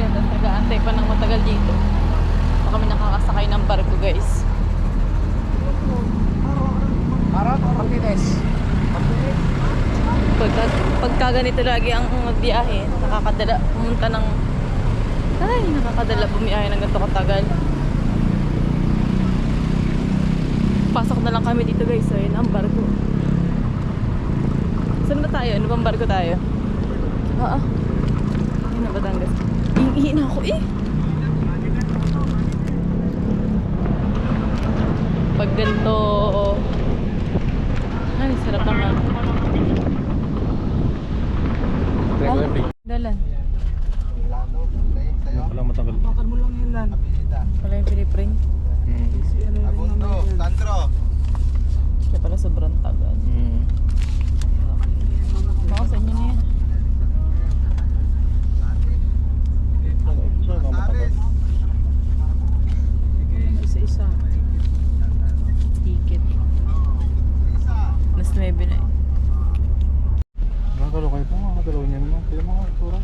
Tapos nag-aantay pa ng matagal dito. So kami nakakasakay ng barko guys. Harap o Martinez? Pagka ganito lagi ang biyahe, nakakadala pumunta ng nakakadala bumiyahe ng ganito katagal. Pasok na lang kami dito guys. So yun ang barko. Saan ba tayo? Ano bang barko tayo? Ayun na Batangas. Ihi na ako eh. Pag ganito ay sarap naman. Dalan. Wala matagal. Bakal mo lang yan lan. Wala yung pinipring. Abundo, Sandro. Kaya pala sobrang tagal. Baka sa inyo na yan. Isa-isa. Ticket. Mas 9 na eh. Nakagalaw kayo po, makagalaw niyan mo. Kaya mga itsura.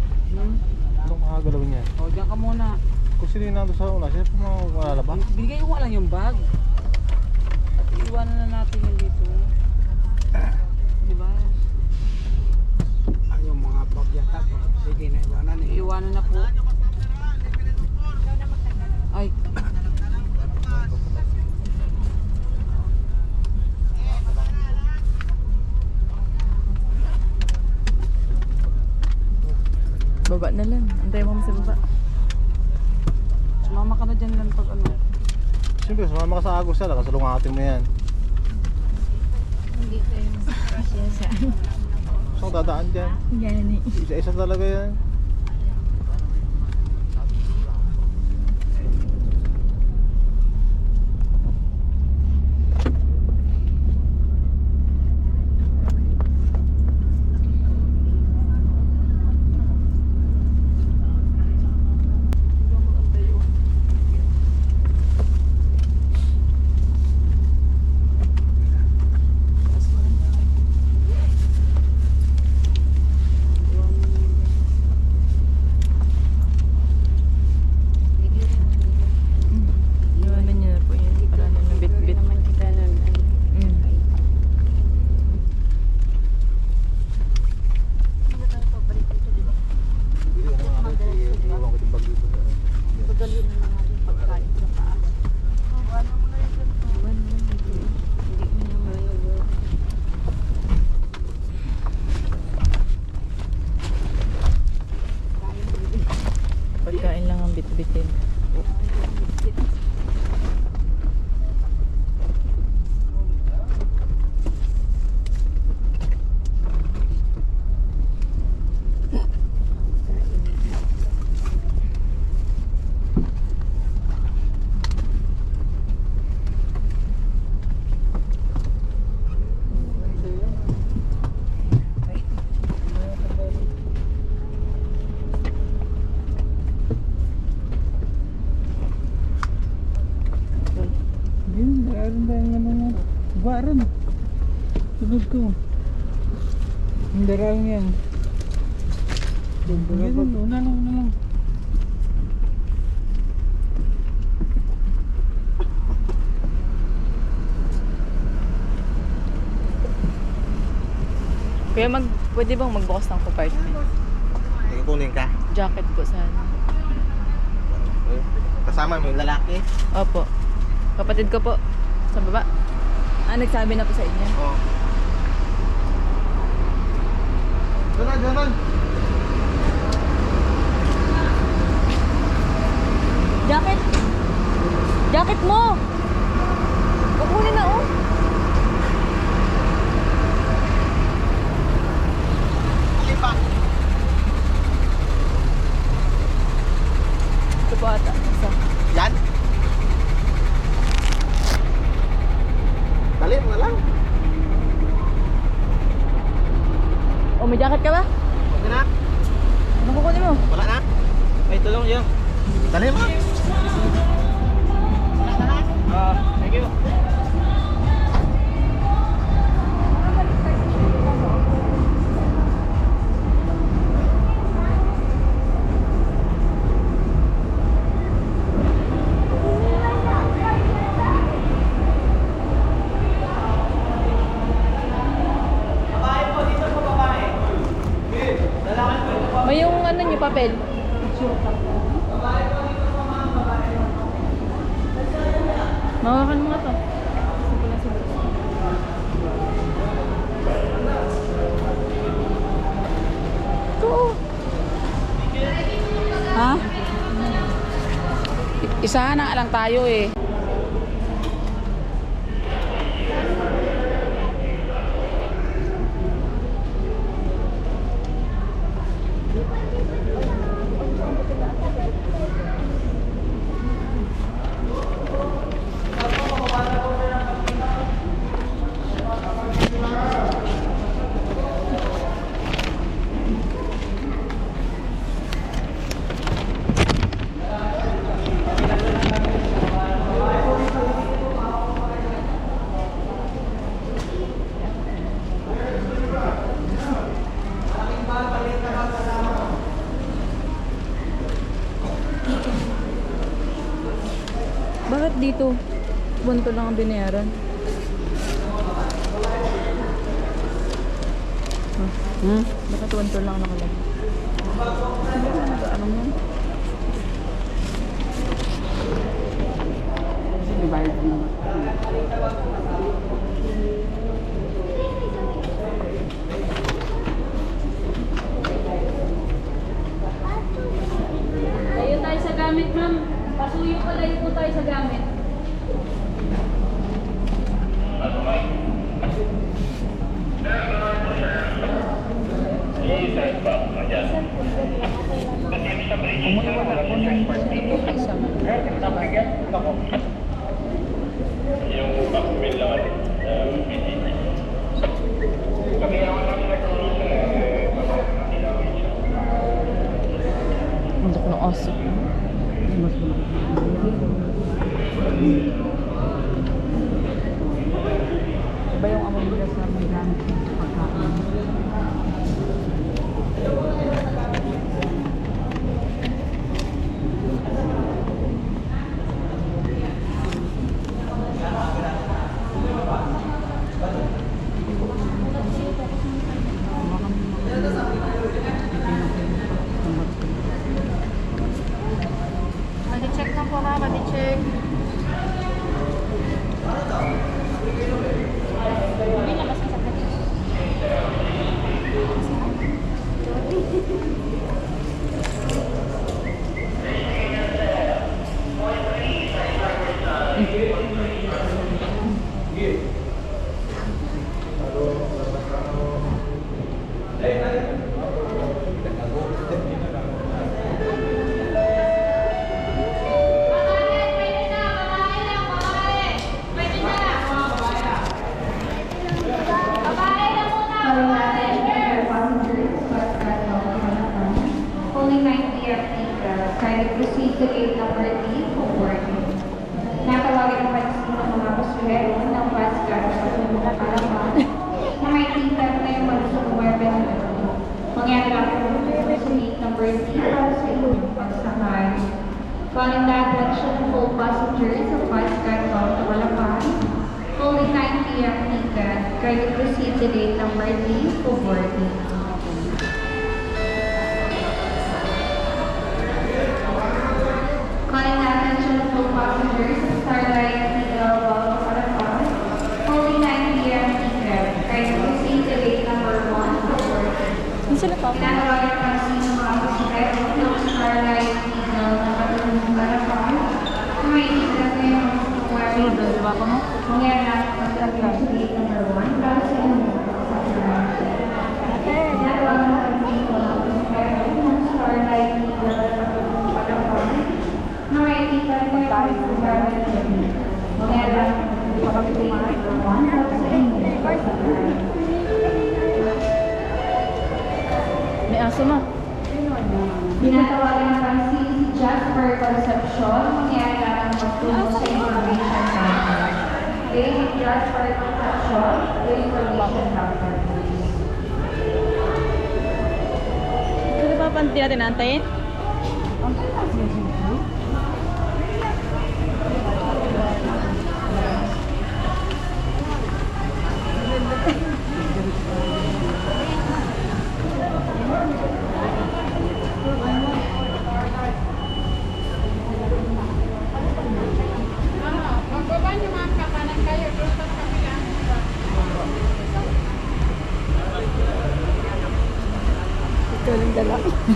Anong makagalaw niyan? O, diyan ka muna. Kung sino yung nandun sa una, sino po mga malalaba? Bigay ko lang yung bag. At iiwanan na natin yun dito. Diba? Yung mga bag yata, sige na iwanan eh. Iiwanan na po. Ay. Baba na lang. Antay mo sa baba. Sumama ka na dyan lang pag ano. Siyempre, sumama ka sa Agos na, kasalungatin mo yan. Hindi tayo masasya sa Saan ka dadaan dyan? gani. Isa-isa talaga yan. Iwanan niyo na po yan. Para na ng bit-bit. Hindi ka naman ako, iiwan ko yung bag dito. Pagdalhin na nga yung pagkain sa taas. Pagkain lang ang bit-bitin. Yun, meron tayong ano nga. Baran. Sunod ko. Ang darang yan. Ganun, una lang. Kuya, pwede bang magbukas ng compartment? Kunin ka. Jacket po sana. Kasama mo yung lalaki? Opo. Kapatid ko po. Sa baba. Nagsabi na po sa inyo. Oo. Doon. Jacket! Jacket mo! Kukunin na oh! Ito po ata. Isa. Yan? Dali mo na lang. Oh, may jacket ka ba? Okay na? Ano kukunin mo? Wala na? May tulong yun. Dali mo. Thank you. Mawakan mo nga to. Sige na, sige. Ito. Ha? Isahan na lang tayo eh. Bakit dito? Bunto lang ang binayaran. Hmm? Bakit bunto lang nakalagay? Ano mo? Divide mo. Layo tayo sa gamit, ma'am. Pasuyo pa, layo po tayo sa gamit. Ang laki ng aso. Iba yung among bigas na may gamit sa pagkain. Pati-check na po, ha? Pati-check. Hindi na, mas masakit. Only 9 p.m. Kindly proceed to gate number 3 for boarding. Natawagin ang pansin ng mga pasahero ng bus car sa mga kalaman na may tingkat na yung malusong weapon na ito. Mangyari lang po sa gate number 3 para sa inyong pagsakay. Calling the attention of all passengers of bus car bound to Malapan. Only 9 p.m. ticket. Kindly proceed to gate number 3 for boarding. Calling the attention of all passengers of Starlight Eagle bound to Malapan. Only 9 p.m. ticket. Kindly proceed to gate number 1 for boarding. Hindi sila pa. Tinatawagan ang pansin ng mga pasahero ng Starlight Eagle na katulong ng Malapan. Kung may ticket na yung weapon, Diba ako mo? mangyari na ang pagkakit sa gate number 1 para sa inyong pagsakay. Tinatawagan ang pansin ng mga pasahero ng Starlight Eagle na katulong ng Malapan. Na may ticket na yung weapon, mangyari na ang pagkakit sa gate number 1 para sa inyong pagsakay. May aso ma. Tinatawagan ng pansin si Jasper Concepcion, mangyari lang ang magtulong sa information counter. David Jasper Concepcion, the information counter. Sila pa panti natin antayin? Saan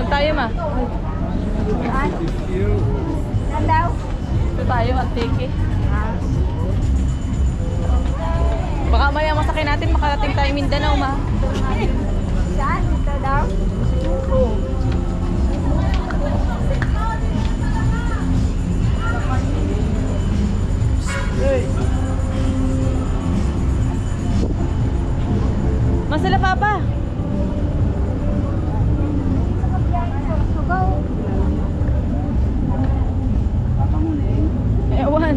tayo, ma? Saan daw? Ito tayo, Antique. Baka maya masakin natin, makarating tayo Mindanao, ma. Saan? Ito daw? Masala pa pa. Ewan.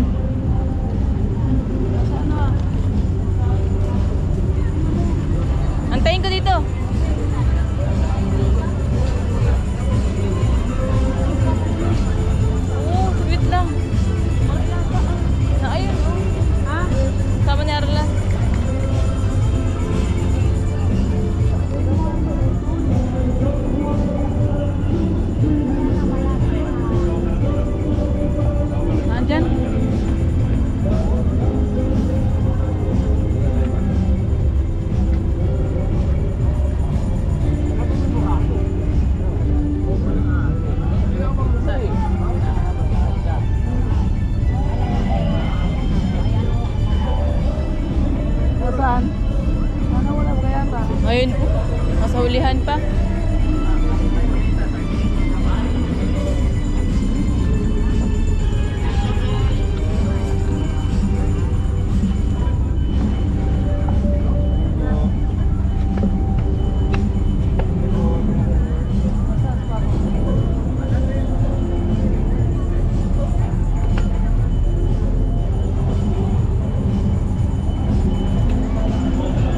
Antayin ko dito. Oh, sweet lang. Ayun. Ha? Sama ni Arlan. Nandyan? Saan? Sana wala ba kaya ba? Ayun, nasa hulihan pa.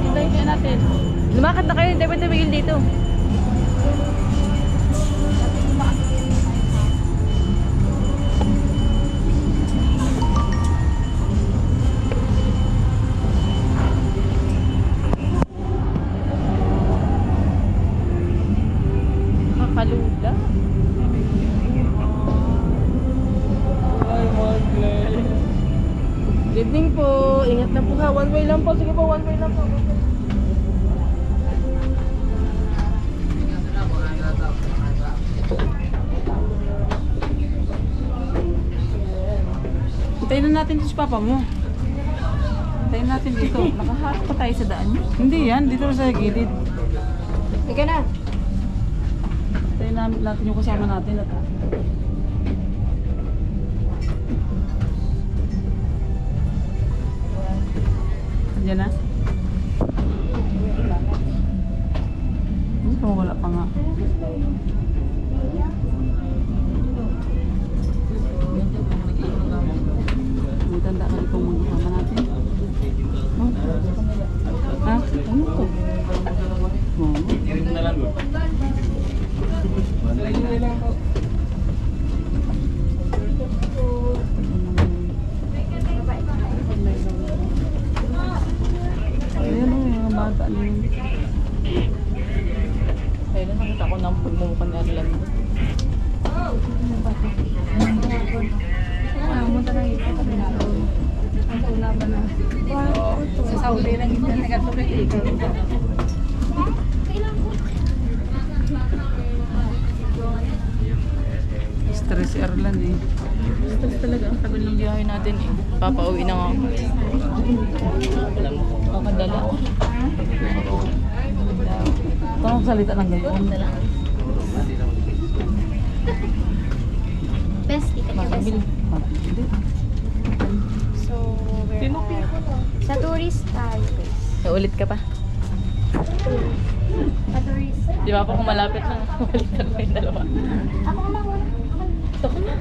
Hintayin kaya natin. Lumakad na kayo, hindi ba tumigil dito? Nakaluda. Good evening po. Ingat na po ha. One way lang po. Sige po, one way lang po. Hintayin na natin si papa mo. Hintayin natin dito. Nakaharap pa tayo sa daan niyo. Hindi yan. Dito sa gilid. Ika na. Hintayin natin yung kasama natin. At Diyan na? Wala pa nga. May tanda ka dito mong kasama natin. Oh. Ha? Ano to? Oh. Ayan o, yung mga bata na yun. Kaya na nakita ko ng pagmumukha ni Arlan. Munta na ito. Ang una ba na? Sa Saudi lang ito. Nagatulog ito. Stress si Arlan eh. Stress talaga ang tagal ng biyahe natin eh. Papauwi na nga. Kakadala. Parang salita ng gayon. Bestie ka niya. Hindi. So, sa tourist tayo. Naulit ka pa. Sa tourist. Di ba pa kung malapit na. Ulit na yung dalawa. Ako naman wala. Ito ko na.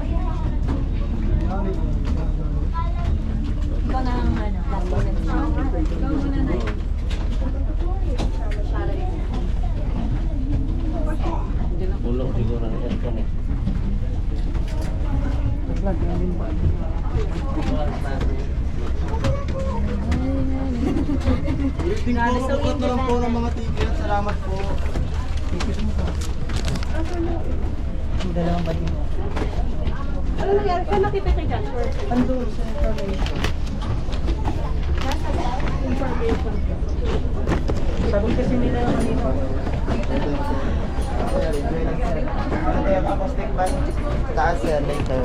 Ikaw na ang ano, last moment. Ikaw muna na yun. Ulong siguro na yan kami. Vlog yan din ba? Bukat na lang po ng mga ticket. Salamat po. Yung dalawang badi mo. Ano nangyari? Saan nakita kay Jasper? Andun sa information. Sabi kasi nila kanina. Taas yan, later.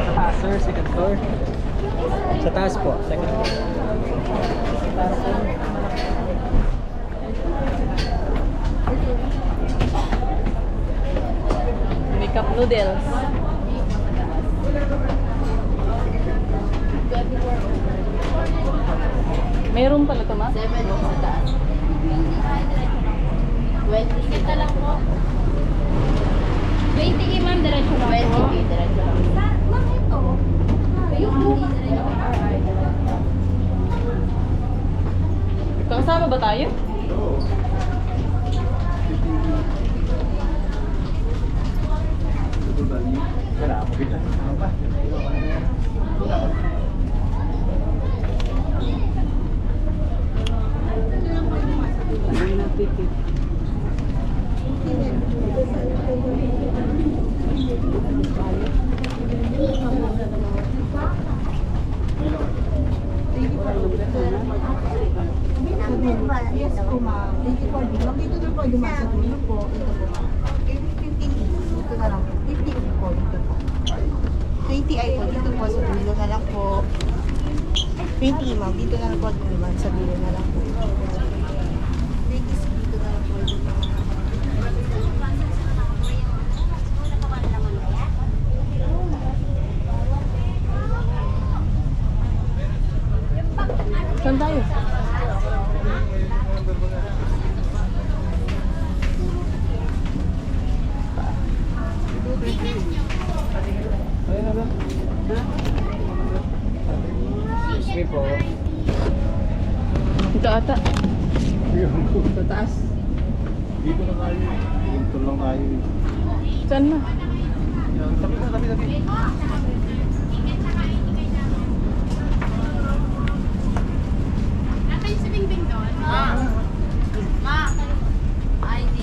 Sa taas, sir. Second floor. Sa taas po. Second floor. May cup noodles. Mayroon pala ito, ma? 7 sa taas. 20. Ticket na lang po. 20 ma'am, diretso lang po. 20 diretso lang. Ma'am, ito. Yung hindi diretso lang. Kakasama ba tayo? Yes po ma'am. Thank you for the ma'am. Dito na po dumaan sa dulo po. Ito po ma'am. 15 dito na lang po. 15 po dito po. 20 ay po dito po sa dulo na lang po. 20 ma'am. Dito na lang po dumaan sa dulo na lang po. 20 dito na lang po. Saan tayo? Excuse me po. Ito ata. Sa taas. Dito na tayo. Dito lang tayo. Saan na? Yan, tabi na, tabi.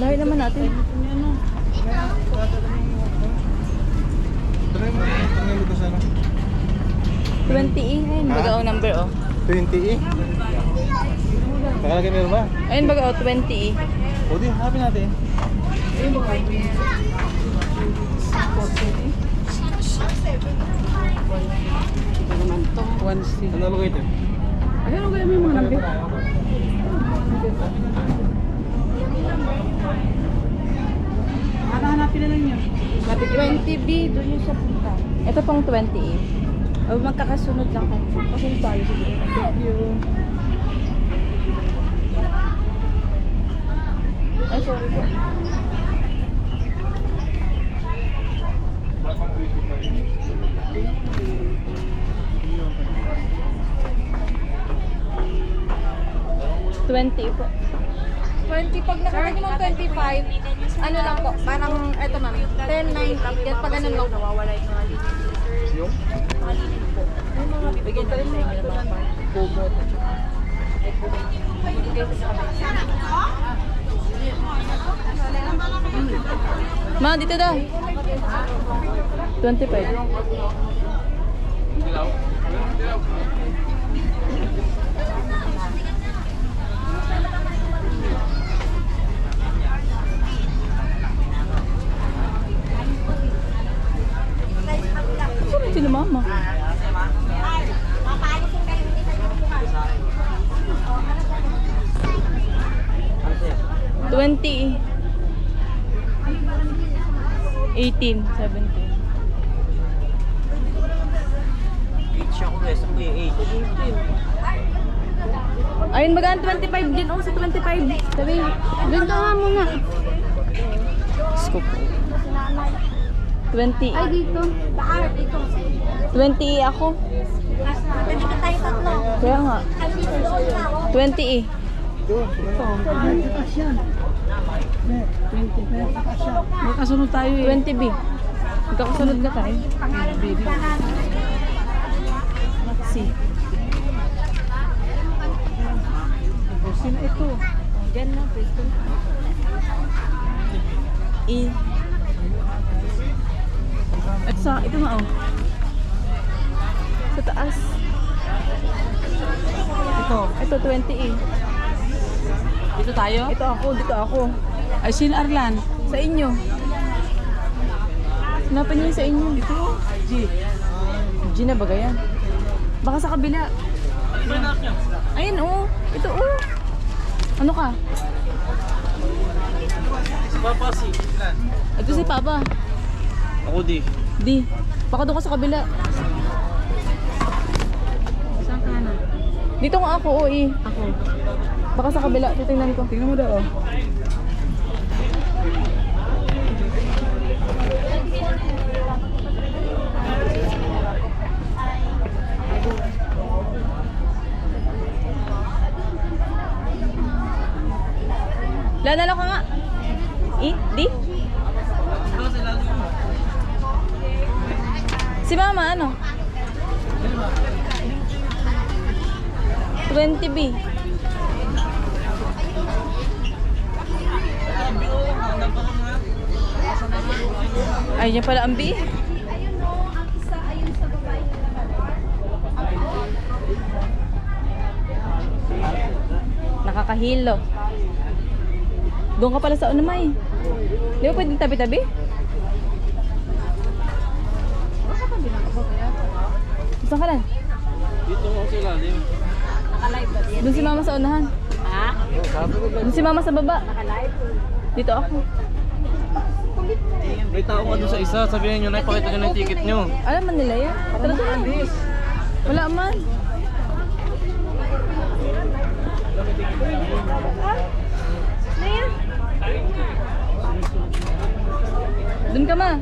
Lahat naman natin. Try mo ito sana. 20E. Ayun, baga o number o. 20E. Nakalagay meron ba? Ayun, baga o 20E. O di, hanapin natin. One C. Ano naman kayo ito? Ayun, okay mo yung mga number. Hanapin na lang yun. 20B, doon yung sa punta. Ito pang 20E. O magkakasunod lang kung kasunod tayo siguro. Thank you. Ay, sorry po. $20 po. 20, pag nakita niyo ma'am 25, ano lang po, parang, eto ma'am, 10.90, yan pa ganun lang. Nawawala yung mga linis. Yung? Yung mga bibigyan natin sa inyo ng mga bobot. Ma, dito daw. 25. Saan sila mama? $20. 18, 17. Siya ko guys, ang 8. Ayun, bagaan 25 din. Oh, sa 25. Sabi, doon ka nga muna. Scoop. 20. Ay, dito. Bakar, dito. 20 ako. Pwede ka tayo tatlo. Kaya nga. 20. May kasunod tayo eh. 20B. Magkakasunod na tayo. Baby. Si. Sino ito? Diyan na, pwesto. At ito nga oh. Sa taas. Ito 20 Dito tayo? Dito ako. Ay, sino Arlan? Sa inyo. Sinapan niyo yung sa inyo. Ito? G. G na ba yan? Baka sa kabila. Ayun oh. Ito oh. Ano ka? Papa si Lan. Ito si Papa. Ako di. Di. Baka doon ka sa kabila. Saan ka na? Dito nga ako, oo eh. Ako. Baka sa kabila, titingnan ko. Tingnan mo daw. Oh. Lalala ka nga. Di? Si Mama, ano? 20B. Ay, niya pala ang B. Nakakahilo. Doon ka pala sa unamay. Di ba pwedeng tabi-tabi? Saan ka lang? Dito mo sa ilalim. Doon si Mama sa unahan. Ha? Doon si Mama sa baba. Dito ako. May tao ka doon sa isa. Sabihin nyo na, ipakita nyo na yung ticket nyo. Alam man nila yan. Tara, tara. Wala man. Doon ka ma.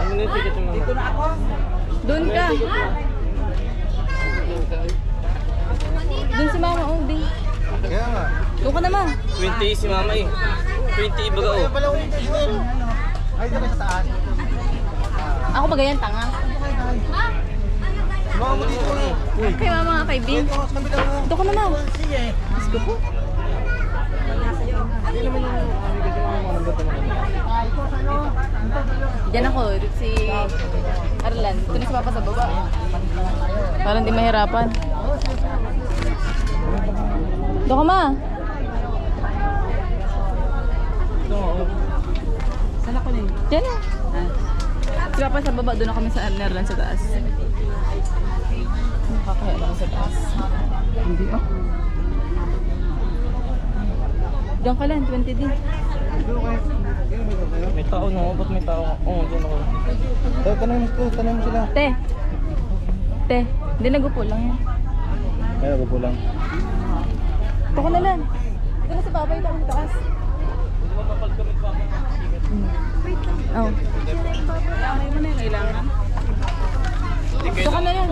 Ano na yung ticket nyo? Dito na ako. Doon ka. Doon si Mama. Oh, di. Kaya nga. Doon ka na ma. 20 si mama eh. 20 ibaga oh. Ay, dito sa taas. Ako ba ganyan tanga? Mga mo dito na. Kay Mama nga kay Bin. Doon ka na ma. Let's go po. Diyan ako, dito si Arlan. Ito na si Papa sa baba. Para hindi mahirapan. Doon ka ma. Saan ako na yun? Diyan na. Si Papa sa baba, doon na kami sa Arlan sa taas. Nakakaya lang sa taas. Hindi ah. Diyan ka lang, 20D. May tao no, ba't may tao? Oo, dyan ako. Tanong mo sila. Te. Hindi nagupo lang yan. Kaya ko lang. Ito ka na lang. Ito na si Papa, ito ang taas. Oh. Kailangan mo na yung kailangan. Ito ka na lang.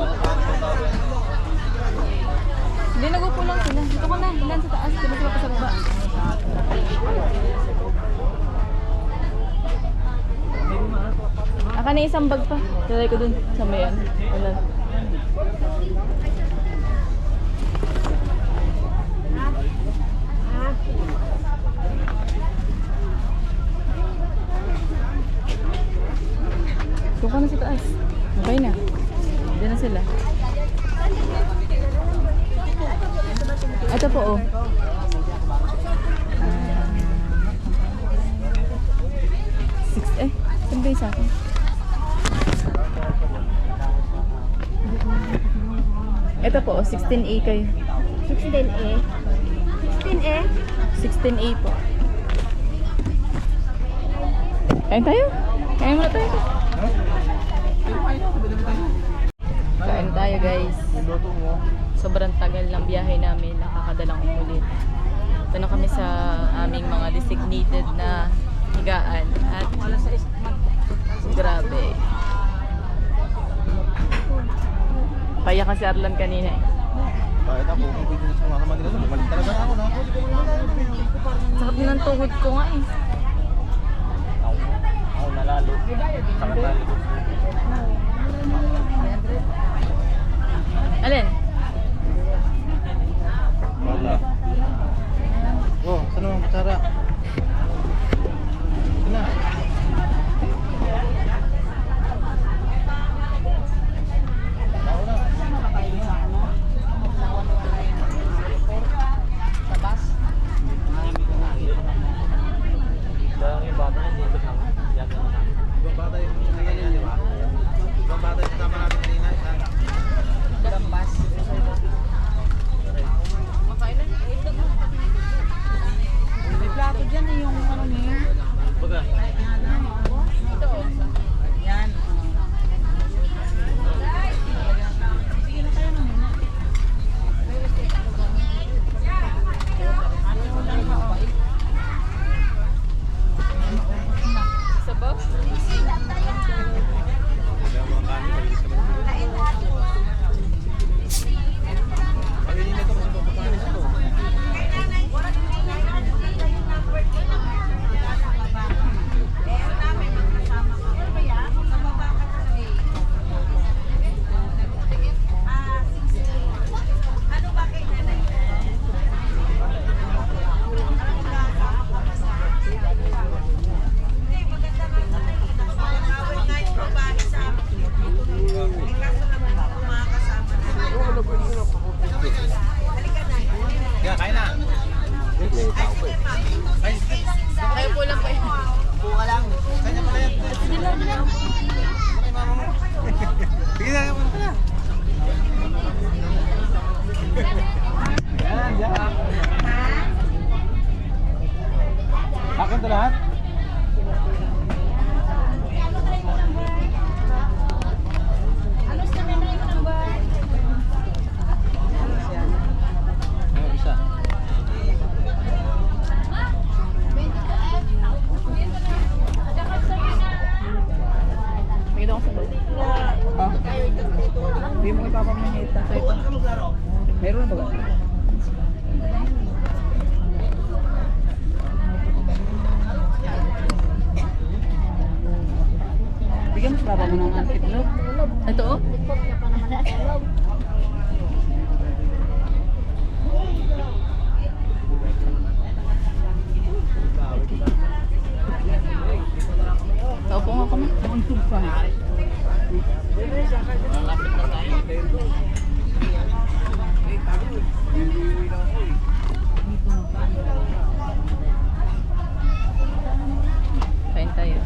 Hindi nagupo lang sila. Ito ka na, ilan sa taas. Ito na si Papa sa baba. Aka na isang bag pa. Talay ko dun sa mayan. Wala. Doon ka na sa taas. Okay na. Diyan na sila. Ito po oh. Saan ba yung sa akin? Ito po, 16A kayo. 16A. 16A? 16A po. Kain tayo? Kain muna tayo. Kain tayo guys. Sobrang tagal ng biyahe namin. Nakakadalang umulit. Ito na kami sa aming mga designated na higaan. At grabe. Paya kasi Arlan kanina eh. Bakit ako? Kung pwede sa mga Manila, bumalik talaga ako na ako. Sakit na ng tuhod ko nga eh. Ako nalalo. Sakit na likod. Alin? Kayo po lang po yun. Buka lang. Kanya pala yan. Okay, mama mo. Sige na, mama ka na. Yan, yan. Akin to lahat? Ano isa? May ako sa balik. Hindi mo ipapamahita sa ito. Meron na ba? Bigyan mo sa baba mo ng antiklog. Ito oh. Taupo nga kami. Untog pa. Kain tayo.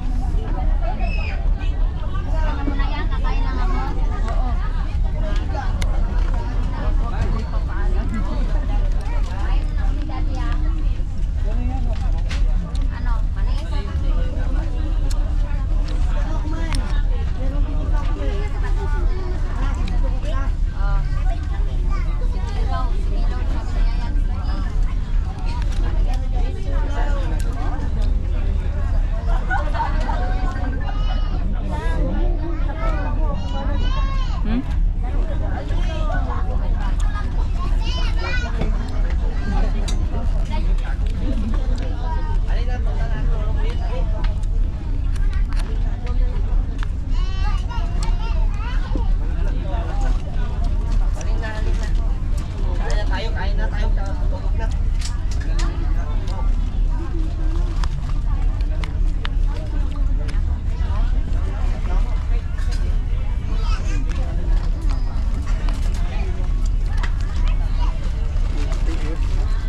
Hmm? Kain na tayo. Tulog na.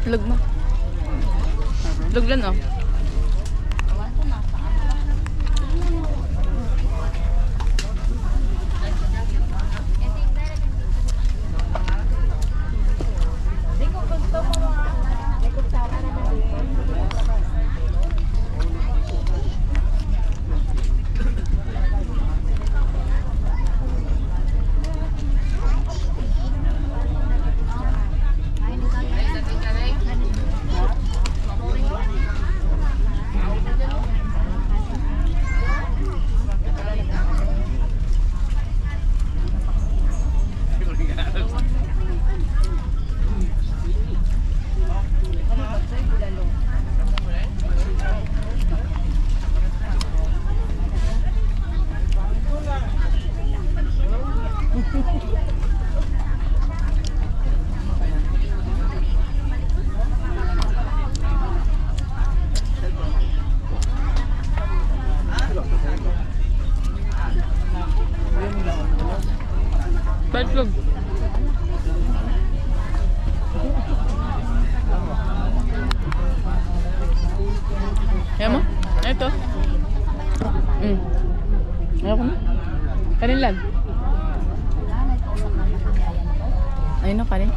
Lug mo. Lug lang oh. Lug. Ayaw mo? Ito. Ayaw ko na. Kanin lang. Ayun na, kanin.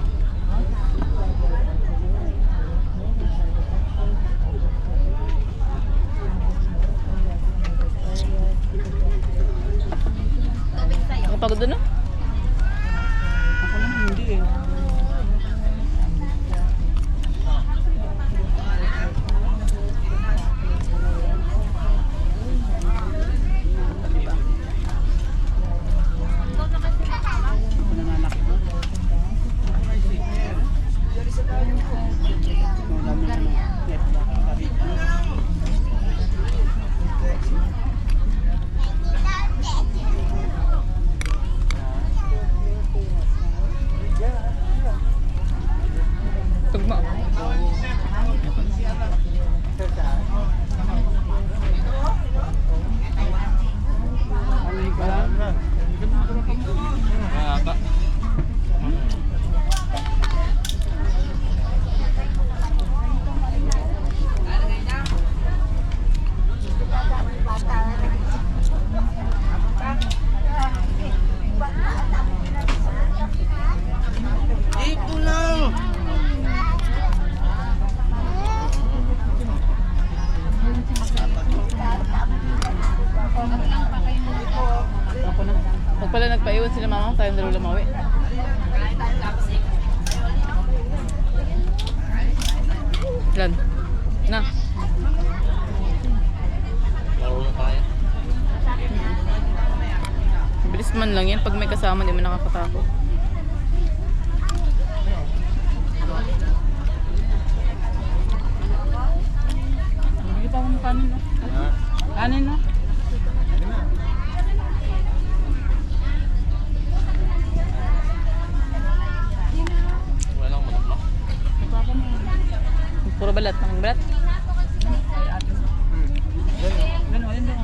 Nakapagod doon, no? Ako naman hindi eh. Tugma. kayong dalawa lumawi. Lan. Na. Marunong tayo. Bilis man lang yan. Pag may kasama, di mo nakakatakot. Bigyan pa akong kanin, no? Kanin, no? Wala lang manok na. Puro balat. Ang balat. Ganun, ayun lang.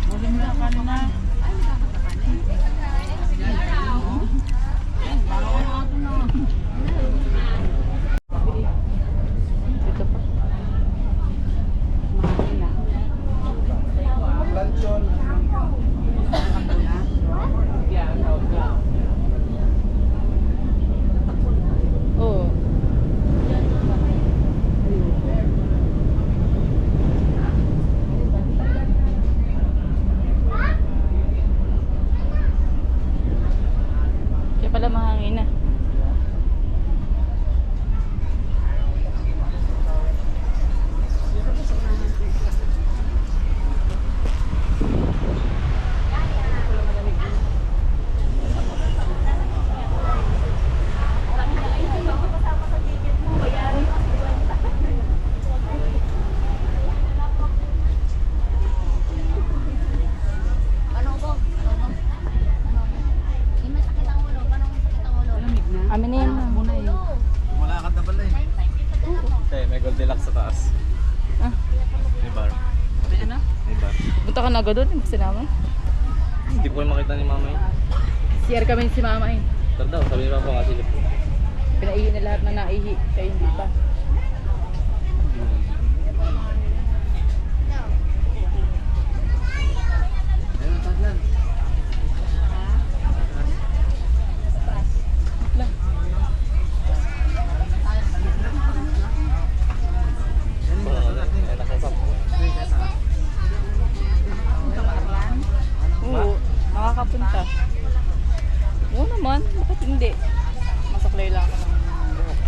Huwag mo na kanin na. Dito pa. Oo. Kaya pala mahangin na. Amin na yan. Malakad na pala eh. Okay, may Goldilocks sa taas. Ah, May bar. Ano? May bar. punta ka na agad doon. Hindi sinama. Hindi ko makita ni mama yun. CR kami si mama eh. Tara daw, sabi ni papa nga silip. Pinaihi na lahat ng naihi. Kaya hindi pa. Ayun, taglan. Lang. Oo, nakakapunta. Oo naman, bakit hindi? Masaklay lang ako ng buhok.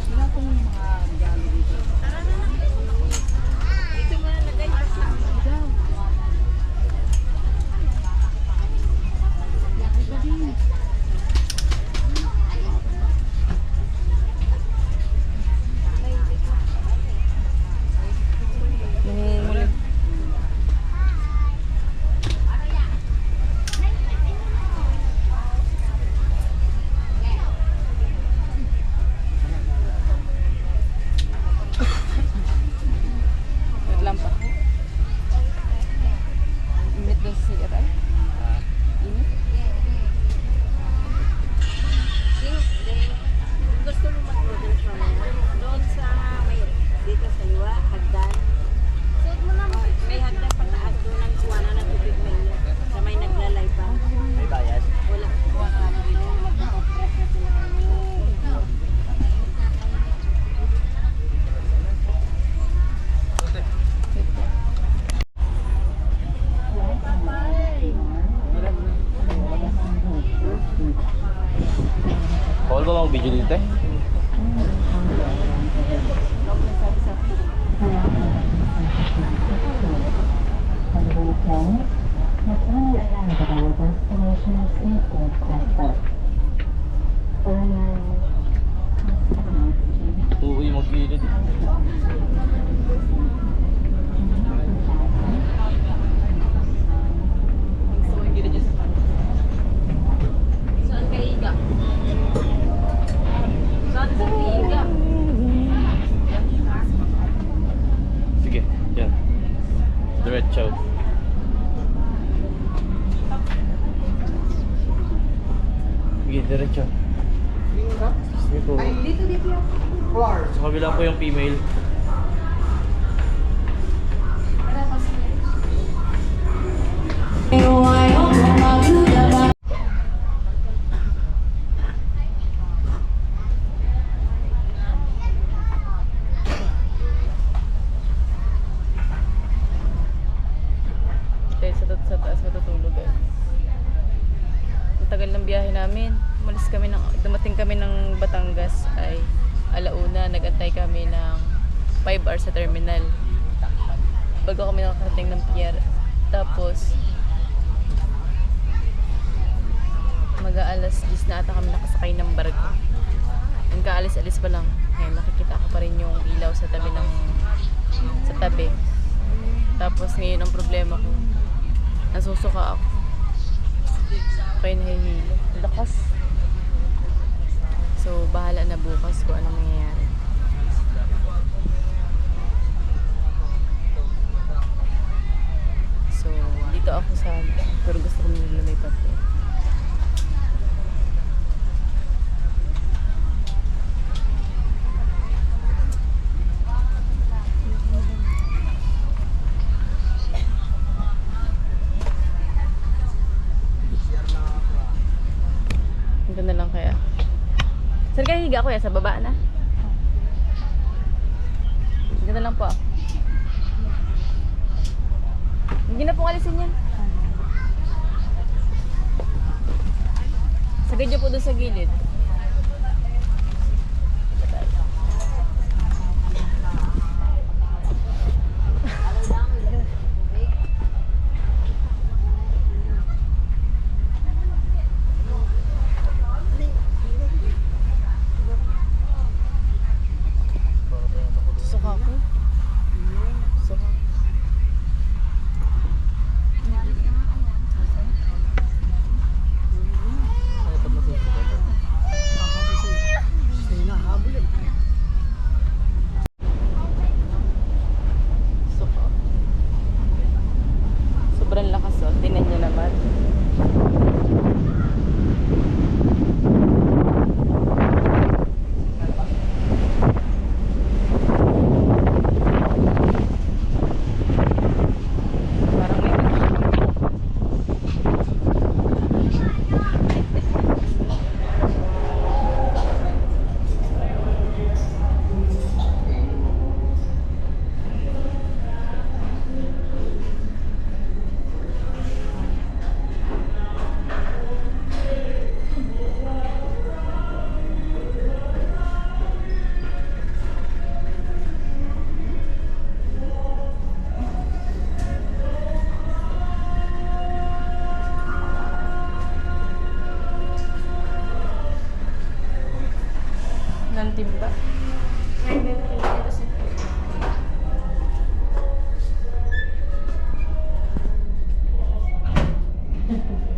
Wala pong mga regalo dito. Namumuli. Wait lang pa. Init doon sa CR ay. Init. Gusto mo mag-order sa mga doon sa may dito sa liwa, hagdan. May hagdan pataas doon ang kuwana ng tubig may sa may naglalay pa. May bayad. Wala. Kuwana na rin. Bawal ba mga video dito eh? Uy, mag-gilid eh. Gusto ko yung gilid dyan sa paano. Saan ka higa? Saan ka higa? Sige, yan. Diretso. Sige, diretso. Sige po. Sa kabila po yung female. namin. Dumating kami ng Batangas ay alauna. Nag-antay kami ng 5 hours sa terminal. Bago kami nakarating ng pier. Tapos, mag-aalas 10 na ata kami nakasakay ng barko. Yung kaalis-alis pa lang. Ngayon, nakikita ko pa rin yung ilaw sa tabi Tapos ngayon ang problema ko, nasusuka ako. Kaya nahihilo. Lakas. So, bahala na bukas kung anong mangyayari. So, dito ako sa pero gusto ko nila lumipat eh. Ito na lang kaya. Saan kaya higa ko ya? Sa baba na? Ito na lang po. Hindi na pong alisin yan. Sagad niyo po doon sa gilid. Suka ko. Suka. Suka. Sobrang lakas oh. Tingnan niyo naman. Parang may ng timba.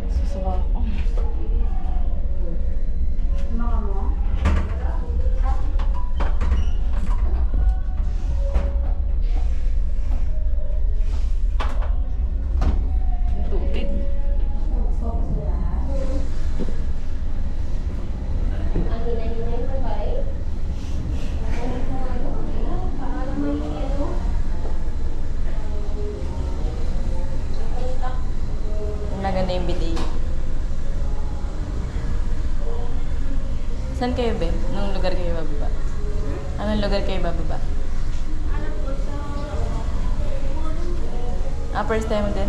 Susuka ako. Tubig. Naganda yung bidet. Saan kayo, be? Anong lugar kayo bababa? Anong lugar kayo bababa? First time mo din?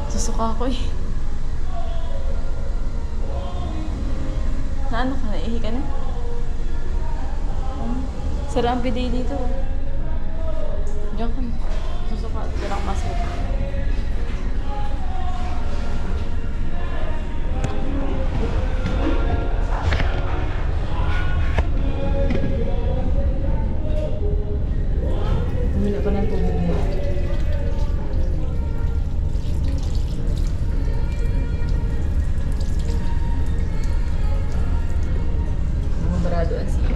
Susuka ako eh. Ano ka? Naihi ka na? Sara ang bidet dito. Diyan ka na. Susuka. Diyan ako masuk. Humila pa ng tubig mo. Barado ang siya.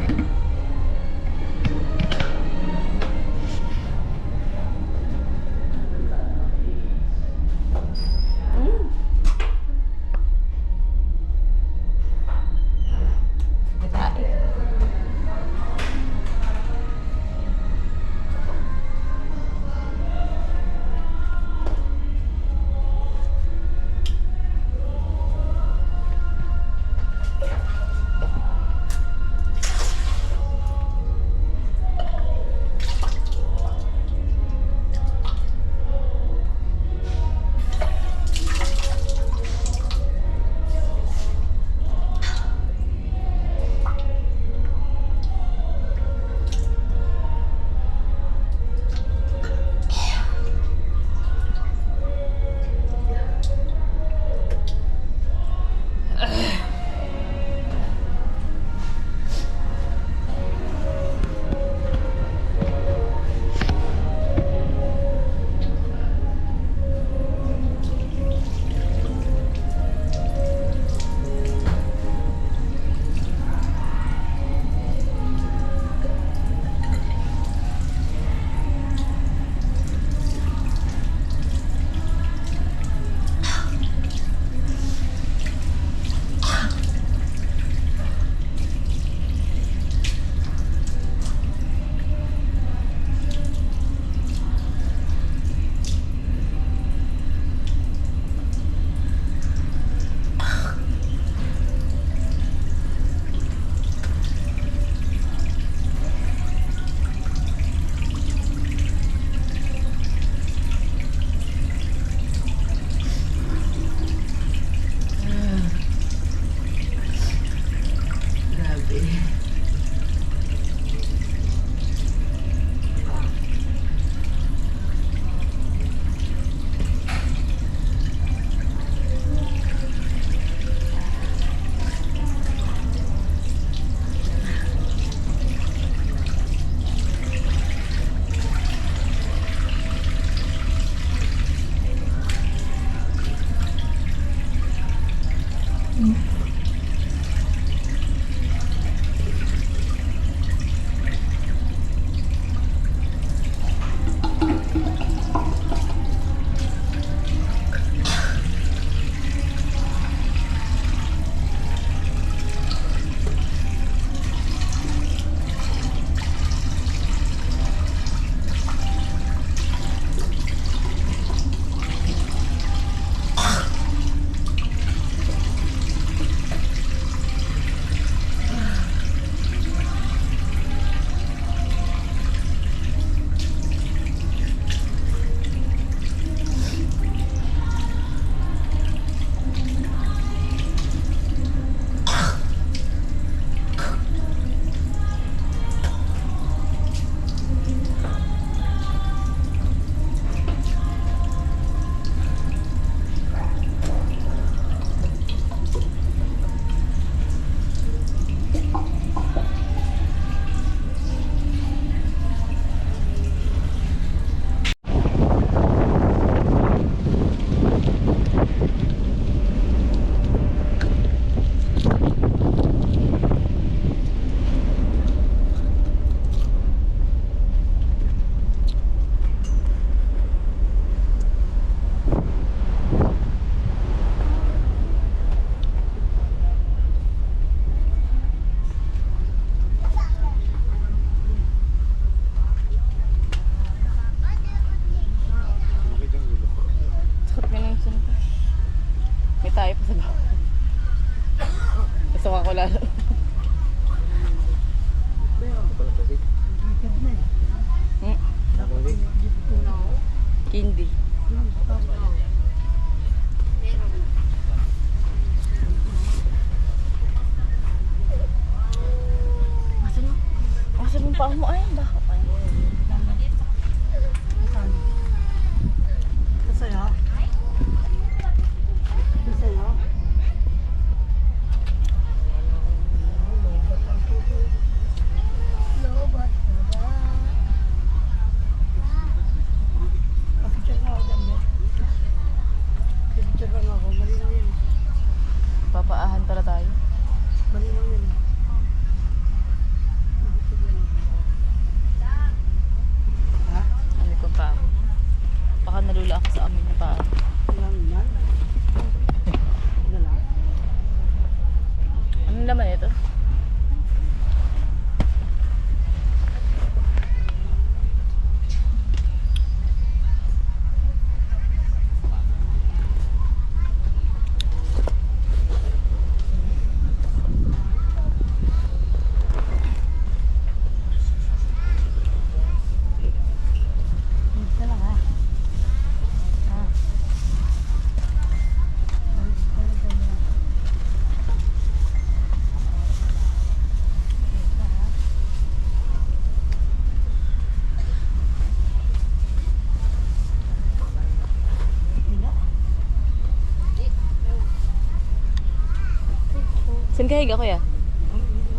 Saan ka higa, kuya?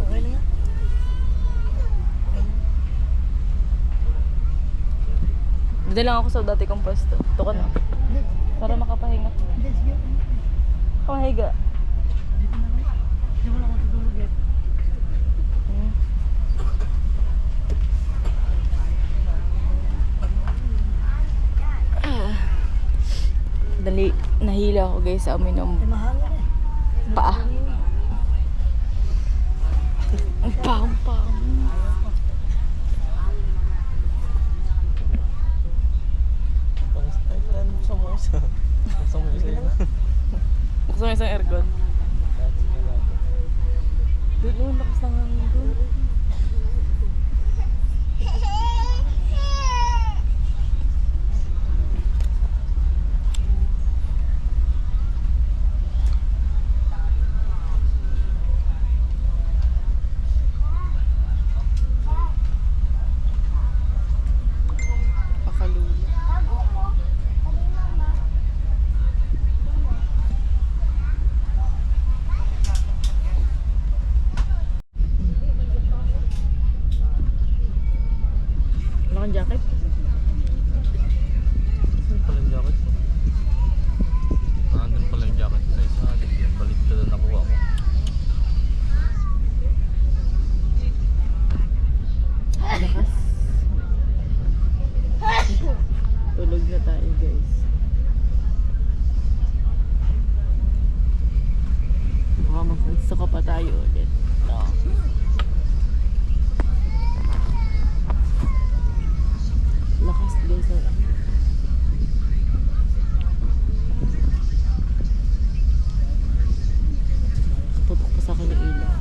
Okay na yan. Doon lang ako sa dati kong pwesto. Ito ka na. Para makapahinga. Makahiga. Dali, nahila ako guys sa amoy ng paa. Ang paa. Buksan mo isang aircon. Doon, lakas ng hangin doon. Pakalula. Wala kang jacket? Saan pala yung jacket ko? Nandun pala yung jacket ko sa isa. Balik ka na nakuha ko. Lakas. Tulog na tayo guys. Baka magsuka pa tayo ulit. No. Lakas guys. Tutok pa sa akin yung ilaw.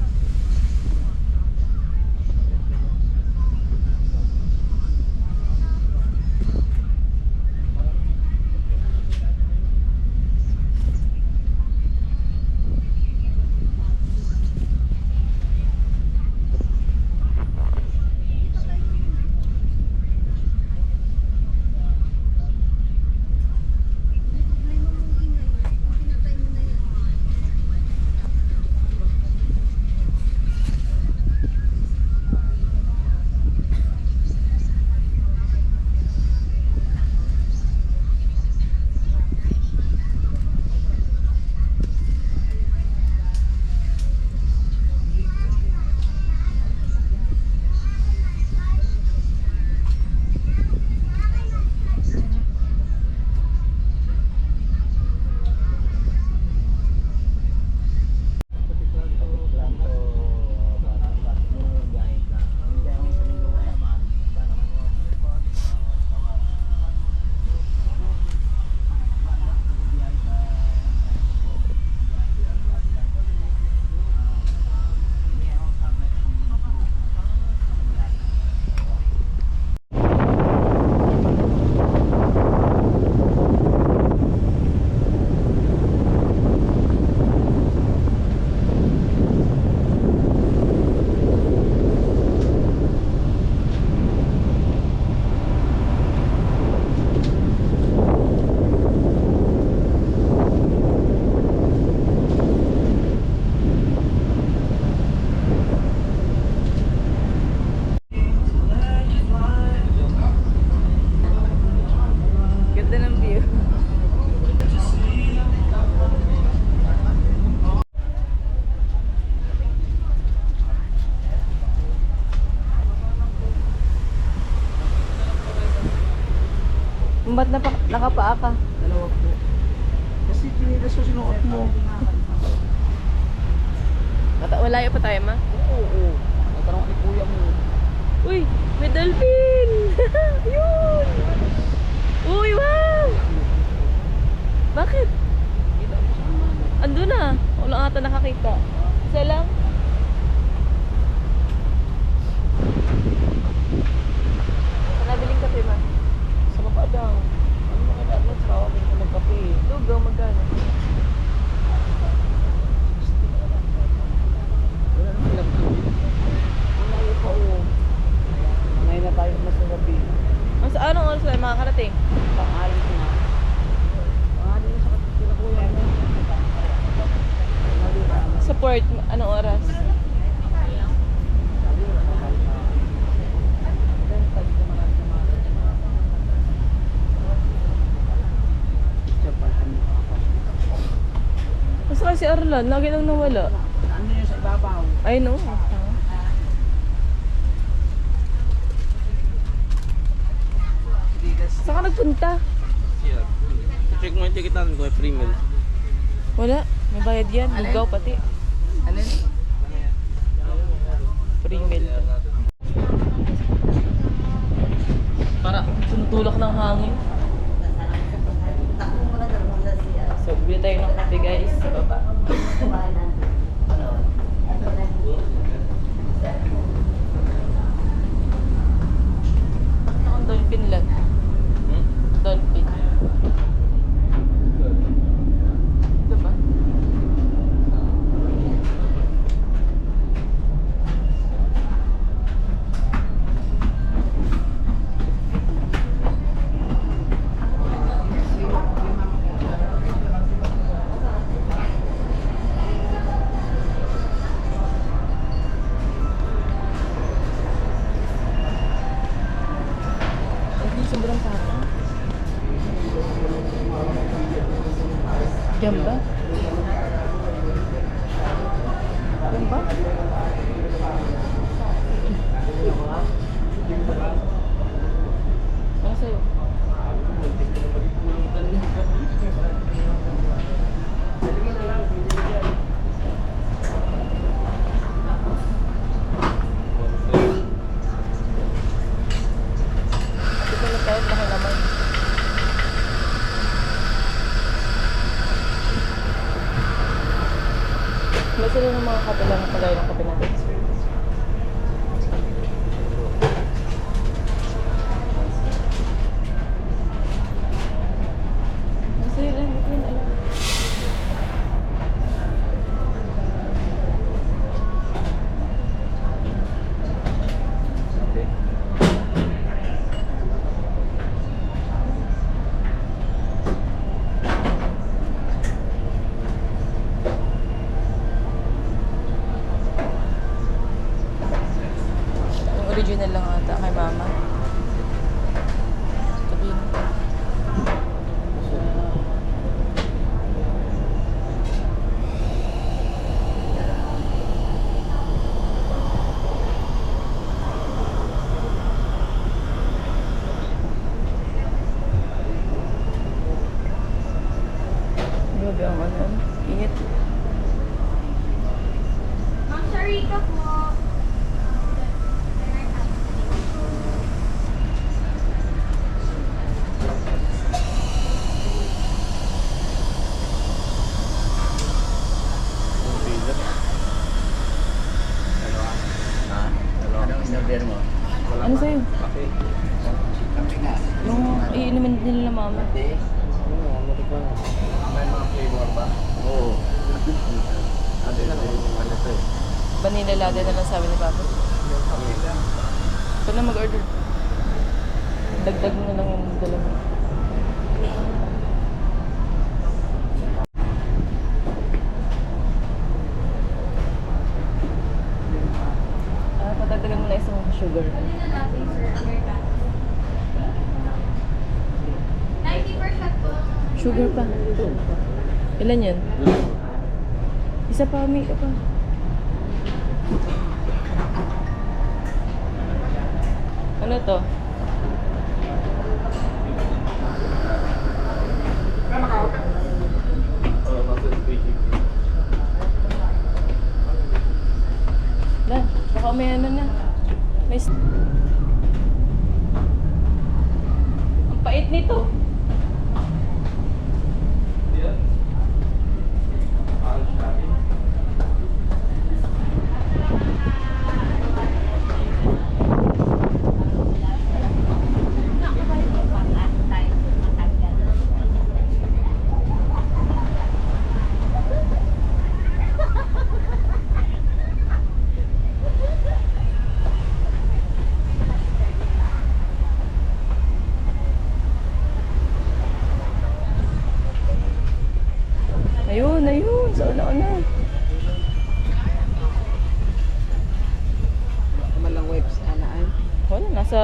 Ganda ng view. Ba't nakapaa ka? Dalawa po. Kasi tinilas ko sinuot mo. Walayo pa tayo, ma? Oo. Nagtanong ni kuya mo. Uy, may dolphin! Ayun! Uy, wow! Bakit? Ando na. Wala ata nakakita. Isa lang. Nabiling kape, ma? Sa baba daw. Ano mga dapat sa kawagin ko magkape? Lugaw, magkano? Wala naman lang po. Malayo pa o. Ngayon na tayo mas gabi. Anong oras tayo makakarating? Pangalit nga. Pangalit na sa kapit na kuya mo. Sa port, anong kaya si Arlan? Lagi lang nawala. Ano yun sa ibabaw? Ay, no. Saan ka nagpunta? Siya. Check mo yung ticket natin kung may free meal. Wala. May bayad yan. Bugaw pati. Alin? Free meal. Para tumutulak ng hangin. So, bili tayo ng kape guys sa baba. Ang dolphin lang. Dolphin. Ito ba? Sobrang pata. Diyan ba? Diyan ba? Ano sa'yo? Ito na tayo, laki naman. May sila ng mga kape lang kagaya ng kape natin. Masaya lang, ito yun alam. Yung original lang ata kay mama. Sabihin mo. Grabe ang ano. Init. Ma'am Sharika po. Ano sa'yo? Yung iinumin nila mama. Vanilla latte na lang sabi ni Papa. Ito na mag-order. Dagdag mo na lang yung dalawa. Patagdagan mo na isang sugar. 90% po. Sugar pa. Ilan yan? Isa pa, may ka pa. Ano to? Na, baka may ano na. May... Ang pait nito. Ayun, ayun. Sa una-una. Malang webs, anaan. Wala, nasa...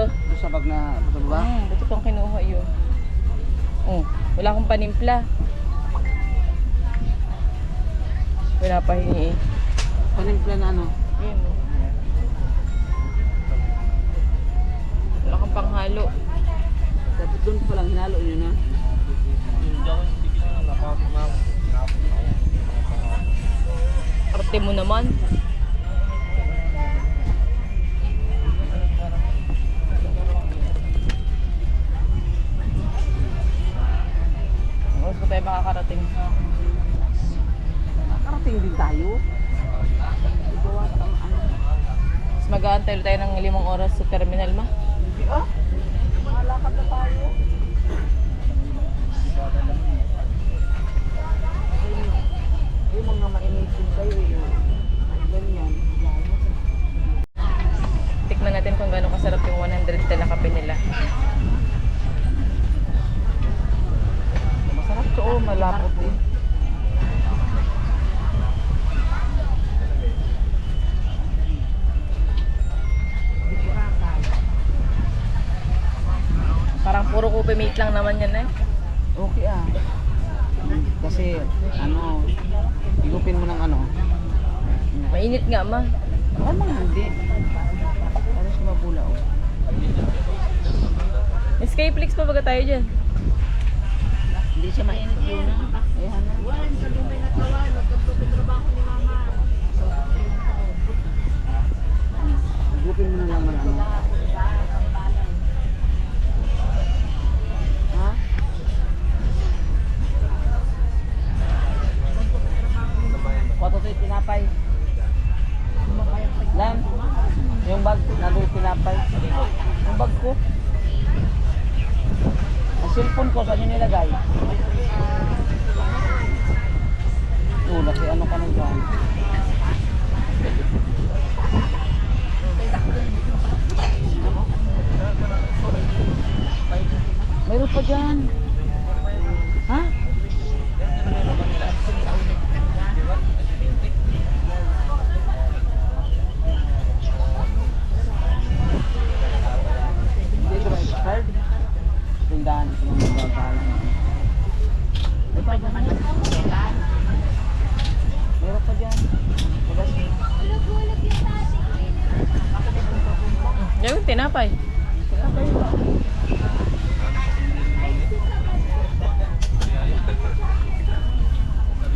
Doon sa bag na sa baba. Buti pang kinuha yun. Oh, wala akong panimpla. Pinapahingi eh. Panimpla na ano. Yun oh. Wala kang panghalo. Dapat doon pa lang hinalo yun na. Arte mo naman. Oras pa tayo makakarating. Nakarating din tayo. Igawa ang ano. Mas mag-aantay tayo ng 5 oras sa terminal ma. Malakad na tayo. Ay, mga mainitin kayo yun. Ay, ganyan. Tikman natin kung gaano kasarap yung 110 na kape nila. Masarap to, oh, malapot din. Parang puro kopi mate lang naman yan eh. Okay ah. Kasi, ano, higupin mo ng ano. Mainit nga ma. Ano hindi? Para siya mabula, oh. May Skyflix pa baga tayo dyan. Hindi siya mainit yun ah. Eh, ano? Higupin mo na lang ng ano. Ha? Kwato ito yung tinapay. Lan, yung bag, nandun yung tinapay. Yung bag ko. Ang cellphone ko, saan yung nilagay? Oh, laki ano ka na dyan. Mayroon pa dyan. Ha? Hindi ko ba expired? Tindahan ito ng mga babae. Mayroon pa dyan. Gawin tinapay.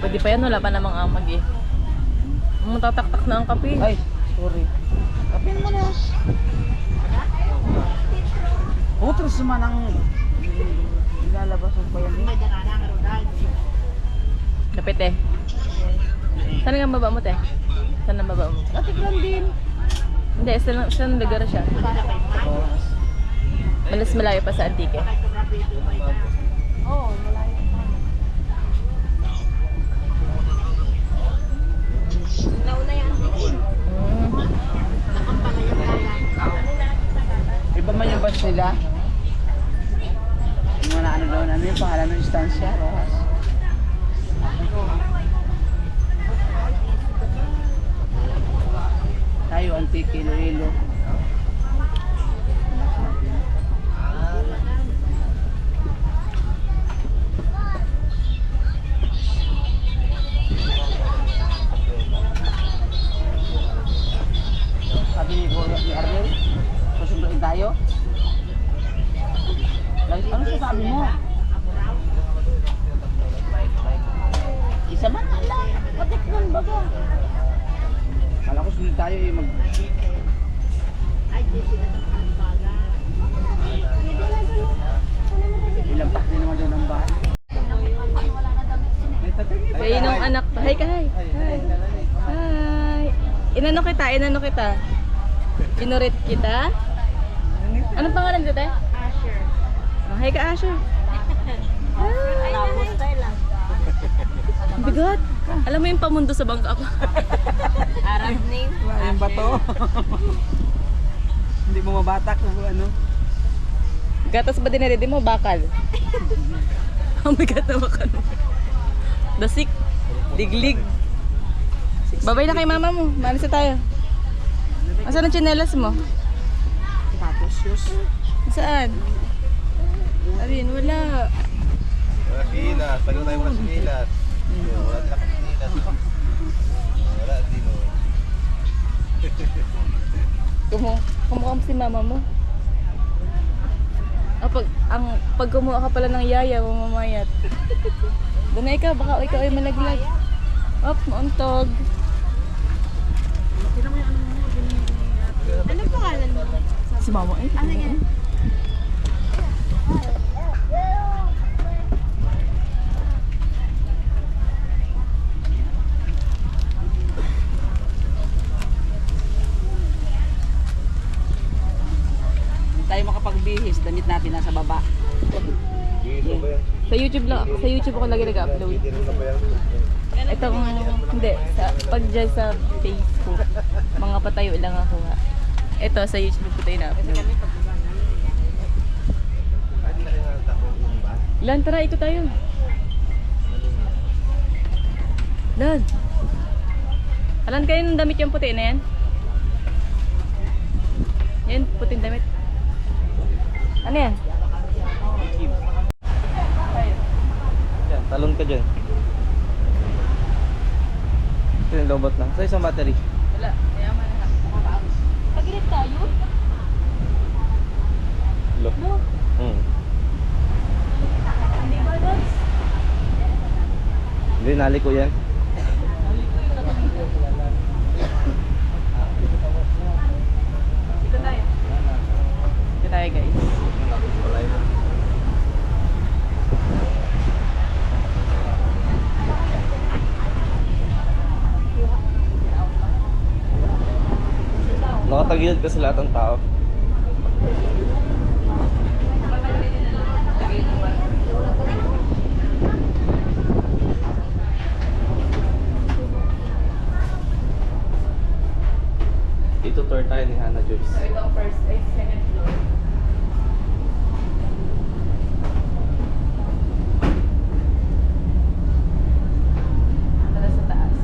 Pwede pa yan, wala pa namang amag eh. Matataktak na ang kape. Ay, sorry. Kapin mo na. Utros naman ang ilalabas pa yan eh. Kapit eh. Saan nga baba mo te? Saan ang baba mo? Natikran din. Hindi, saan lugar siya? Oh. Malas malayo pa sa Antique. Oo, malayo pa. Iba man yung bus nila. Yung mga ano doon, ano yung pangalan ng instansya? Rojas. Tayo, Antique, Iloilo. Sabi ni Ariel, susunduin tayo. Ano sasabi mo? Isa man lang, patikman baga. Kala ko sunod tayo eh mag... Ilampak din naman doon ang bahay. Kaya nung anak to. Hi ka, hi. Hi. Inano kita. Pinurit kita. Anong pangalan dito eh? Asher. Oh, hi ka, Asher. Hi. Ang bigat. Alam mo yung pamundo sa bangka ko. Arab name? Yung bato. Hindi mo mabatak kung ano. Gatas ba dinaredy mo? Bakal. Ang bigat na bakal. Dasik. Diglig. Babay na kay mama mo. Maalis na tayo. Asan ang tsinelas mo? Tapos yus. Saan? Sabihin, wala. Wala silas. Tagal tayo wala silas. Wala sila silas. Wala, di no. Kumukha mo si mama mo. Pag kumuha ka pala ng yaya, mamamayat. Doon na ikaw, baka ikaw ay malaglag. Op, mauntog. Ano pangalan mo? Si mama eh. Ano yan? Tayo makapagbihis, damit natin nasa baba. Dito ba yan? Sa YouTube ako lagi nag-upload. Dito na ba yan? Ito hindi, pag dyan sa Facebook, mga patayo lang ako ha. Ito, sa YouTube ko tayo na-upload. Ay, di na rin natakong yung ba? Lan, tara, ito tayo. Lan. Alam kayo ng damit yung puti na yan? Yan, puting damit. Ano yan? Yan, talon ka dyan. Ito yung lobot lang. Sa isang battery. Wala, mayaman na. Pag-init tayo? Lo. Hindi ba, guys? Hindi, nali ko yan. Dito tayo. Dito tayo, guys. Nakatagilid kasi lahat ng tao. Dito tour tayo ni Hannah Joyce. So, ito ang first, second floor. Tara sa taas.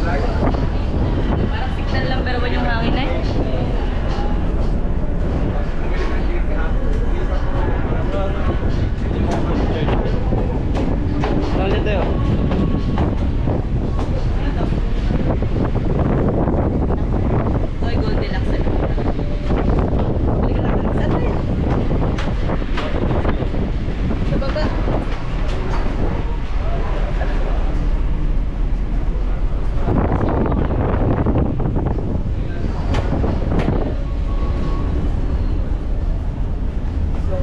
Parang signal number 1 yung hangin na eh. Saan tayo? Ito ay Goldilocks. Halika natin. Saan tayo? Sa baba. So,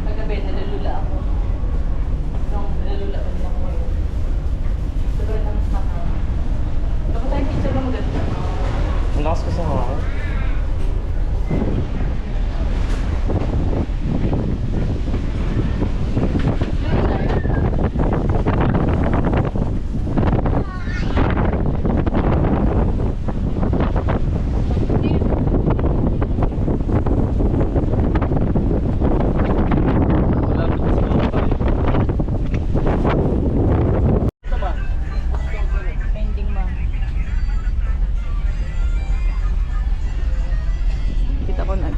kagabi nalulula ako. Nung nalulula ko ako ngayon. Sobrang lang sa akin. Dapat tayong picture na maganda. Ang lakas ko sa hangin. Malapit na sa mga tayo. Ending ma. Kita ko na. Ito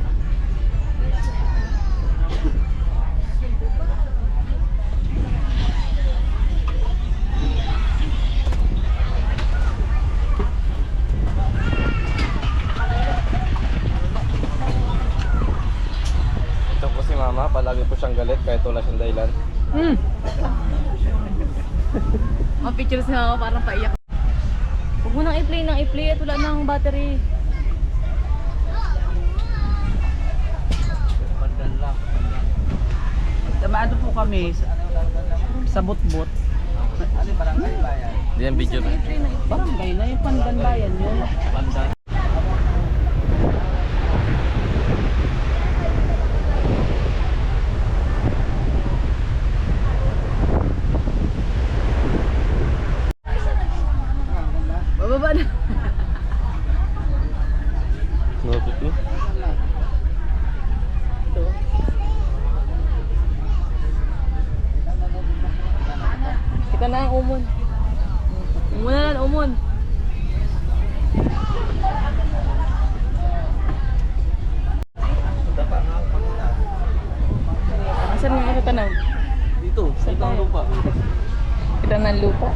po si Mama, palagi po siyang galit kahit wala siyang dahilan. Mga pictures na ako parang paiyak. Huwag mo nang i-play at wala nang battery. Maado kami sa Butbut. Hindi yan video na. Barangay na yung Pandanbayan yun. Bababa na. Malapit na. Ito. Kita na ang umon. Umon na lang, umon. Asan nga kita na? Dito, sa itang lupa. Kita ng lupa.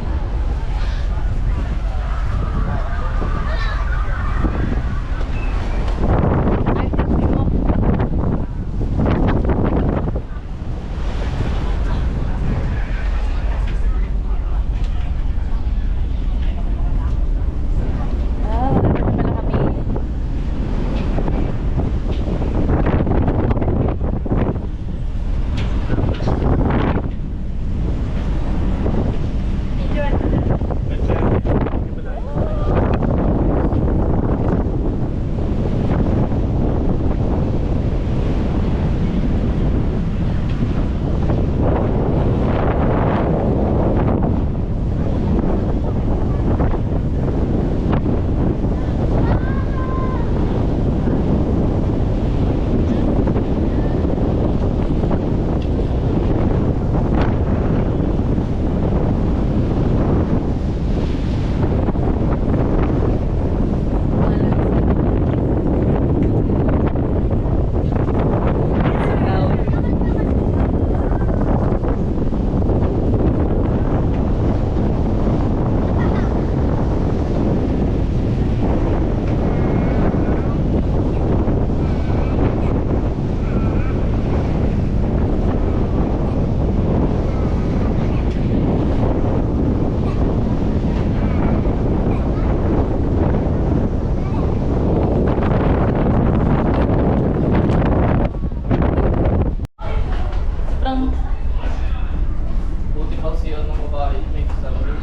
Buti pa siya ng babae, may salamin.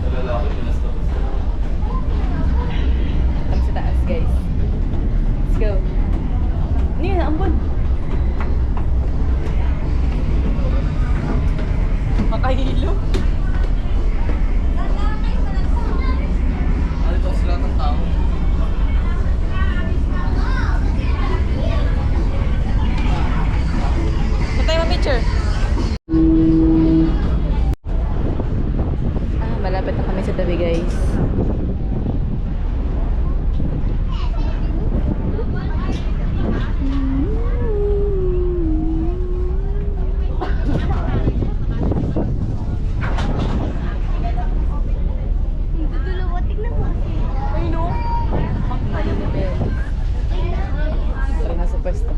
Sa lalaki, pinastapos ko. Kami sa taas, guys. Let's go. Ano yun? Ambon. Makahilo. Ano itong sila ng tao? Saan tayo ma-picture? Malapit na kami sa tabi, guys. Tara na sa pwesto.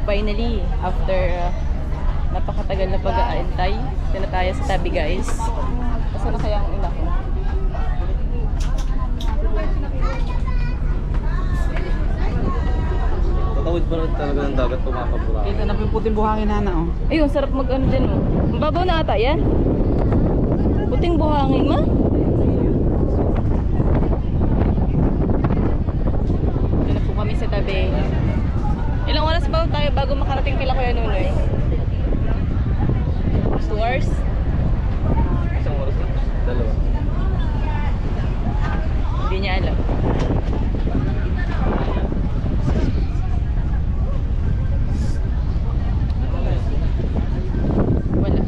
Finally, after napakatagal na pag-aantay, ito na tayo sa tabi, guys. Asa na kaya ang ina ko? Tatawid pa rin talaga ng dagat, tumakabura. Kita na po yung puting buhangin, Hana, oh. Ayun, sarap mag-ano dyan, oh. Ang babaw na ata yan. Puting buhangin, ma? Ito na po kami sa tabi. Ilang oras ba tayo bago makarating kila Kuya Nunoy? 2 hours? Isang oras na? Dalawa. Hindi niya alam. Wala.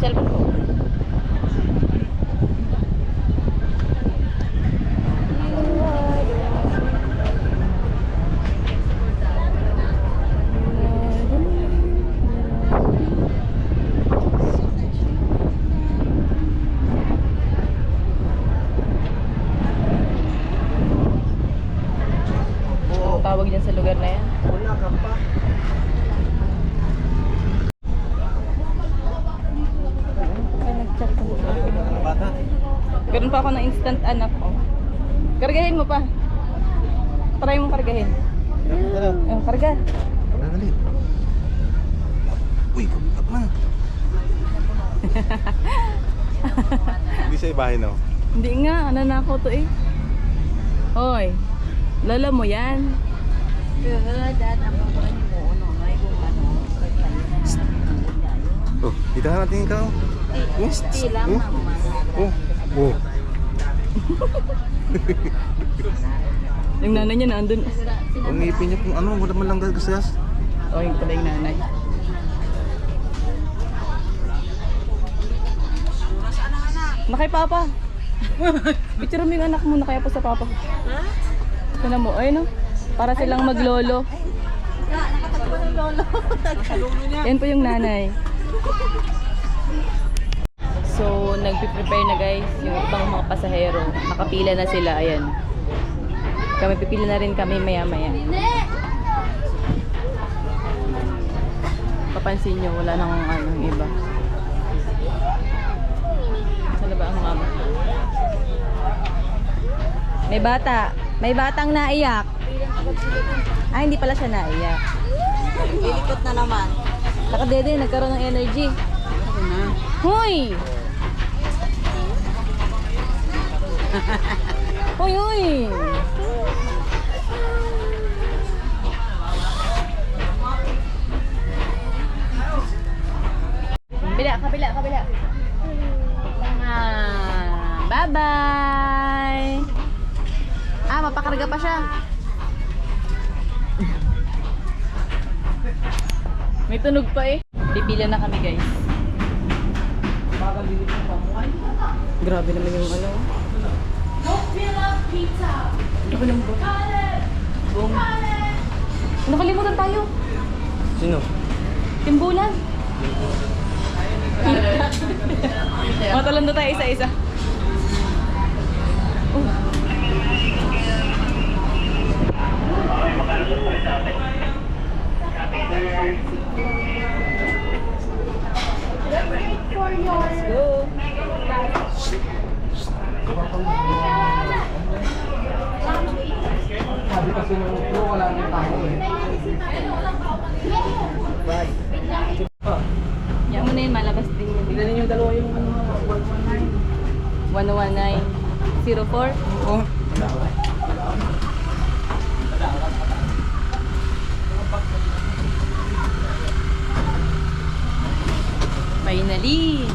Cellphone ko. Tawag dyan sa lugar na yan. Wala ka pa. Nag-chat ko. Bata. Ganun pa ako ng instant anak ko. Kargahin mo pa. Try mong kargahin. Yung karga. Dali. Uy, kapag na. Hindi siya ibahin no? Hindi nga, nanakaw to eh. Hoy, lala mo yan. Oh, kita na natin ikaw. Oh. Yung nanay niya nandun. Ang ngipin niya kung ano, wala man lang gagasgas. Oh, yung pala yung nanay. Nakay papa. Picture mo yung anak mo na kaya po sa papa. Ha? Kuna mo, ay no? Para silang maglolo. Nakatapo ng lolo. Yan po yung nanay. So, nagpi-prepare na guys yung ibang mga pasahero. Nakapila na sila, ayan. Kami pipila na rin kami maya-maya. Papansin nyo, wala nang ano, iba. Saan na ba ang mama? May bata. May batang naiyak. Ah, hindi pala siya naiyak. Lilikot na naman. Nakadede, nagkaroon ng energy. Hoy! Hoy, hoy! Kabila, kabila. Bye-bye! Ah, mapakarga pa siya. May tunog pa eh. Pipila na kami guys. Grabe naman yung ano. Ako lang ba? Boom. Nakalimutan tayo. Sino? Timbulan. Matalon na tayo isa-isa. Let's go. Sabi kasi nung flow, wala nang tao eh. Yan mo na yun, malabas din yun. Tignan ninyo yung dalawa yung 11904. Oh. Finally!